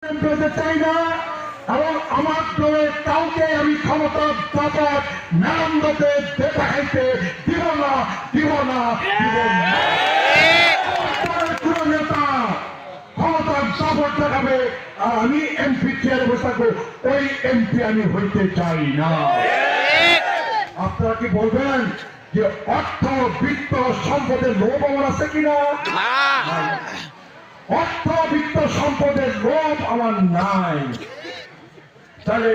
পেতে চাই না এবং আমার দলে কাউকে আমি ক্ষমতার দাপট নারায়ণগঞ্জে দেখাইতে দিব না দিব না দিব না। কোন নেতা ক্ষমতার দাপট দেখাবে আর আমি এমপি চেয়ারে বসে থাকবো, ওই এমপি আমি হইতে চাই না। আপনারা কি বলবেন যে অর্থ বিত্ত সম্পদের লোভ আমার আছে কিনা? অর্থ বিত্ত সম্পদের লোভ আমার নাই। তাহলে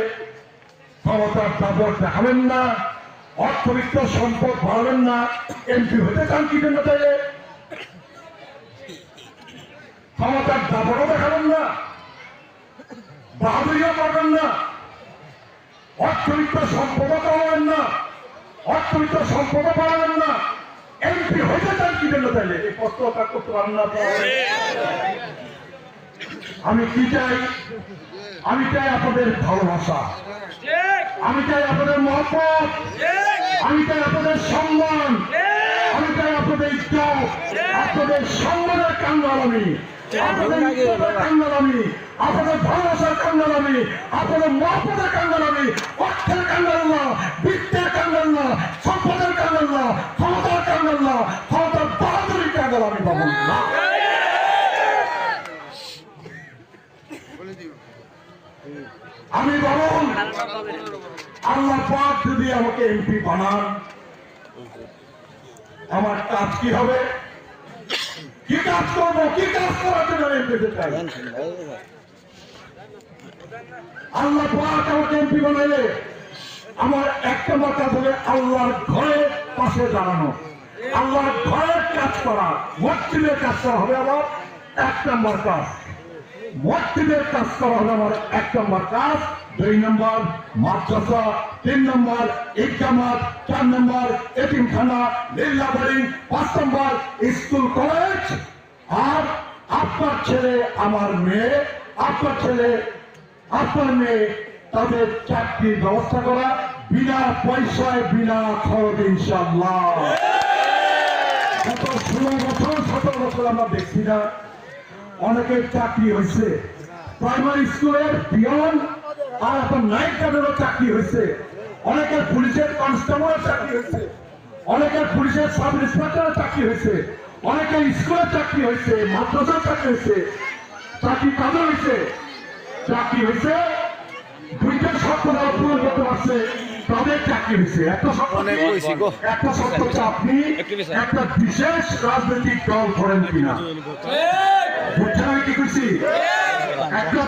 ক্ষমতার দাপট দেখাবেন না, অর্থবিত্ত সম্পদ বাড়াবেন না, এমপি হতে চান কি জন্য? তাইলে ক্ষমতার দাপটও দেখাবেন না, বাহাদুরিও করবেন না, অর্থবিত্ত সম্পদও কমাবেন না, অর্থবিত্ত সম্পদও বাড়াবেন না, এমপি হতে চান কি জন্য? তাইলে এই প্রশ্নটা করতে পারেন না। আমি কি চাই? আমি চাই আপনাদের ভালোবাসা, আমি চাই আপনাদের মহব্বত, আমি চাই আপনাদের সম্মান, আমি চাই আপনাদের ইজ্জত, আপনাদের সম্মানের কাঙ্গাল আমি, আপনাদের ইজ্জতের কাঙ্গাল আমি, আপনাদের ভালোবাসার কাঙ্গাল আমি, আপনাদের মহব্বতের কাঙ্গাল আমি। অর্থের কাঙ্গাল না, বৃত্তের কাঙ্গাল না, সম্পদের কাঙ্গাল না, ক্ষমতার কাঙ্গাল না, ক্ষমতার বাহাদুরির কাঙ্গাল আমি পাবো না। আমি বলুন, আল্লাহ পাক যদি আমাকে এমপি বানান, আমার কাজ কি হবে? কি কাজ করবো? কি কাজ করার জন্য এমপিতে চাই? আল্লাহ পাক আমাকে এমপি বানাইলে আমার একটা কাজ হবে আল্লাহর ঘরের পাশে দাঁড়ানো, আল্লাহর ঘরের কাজ করা, মসজিদের কাজ করা হবে আমার 1 নম্বর কাজ। মসজিদের কাজ করা হবে আমার 1 নম্বর কাজ। 2 নম্বর মাদ্রাসা, 3 নম্বর ইজামাত, 4 নম্বর এতিমখানা, লিল্লাবাড়ি, 5 নম্বর স্কুল কলেজ। আর আপনার ছেলে আমার মেয়ে, আপনার ছেলে আপনার মেয়ে, তাদের চাকরির ব্যবস্থা করা বিনা পয়সায় বিনা খরচে ইনশাআল্লাহ। গত 16 বছর 17 বছর আমরা দেখছি না অনেকের চাকরি হয়েছে, প্রাইমারি স্কুলের পিয়ন আর আপনার নাইট গার্ডেরও চাকরি হয়েছে, অনেকের পুলিশের কনস্টেবলের চাকরি হয়েছে, অনেকের পুলিশের সাব ইন্সপেক্টরের চাকরি হয়েছে, অনেকের স্কুলের চাকরি হয়েছে, মাদ্রাসার চাকরি হয়েছে। চাকরি কাজও হয়েছে, চাকরি হয়েছে 2টা শর্ত পূরণ করতে পারছে, তাদের চাকরি হয়েছে। একটা শর্ত হচ্ছে আপনি একটা বিশেষ রাজনৈতিক দল করেন কিনা। বুঝছেন আমি কি করছি? একটা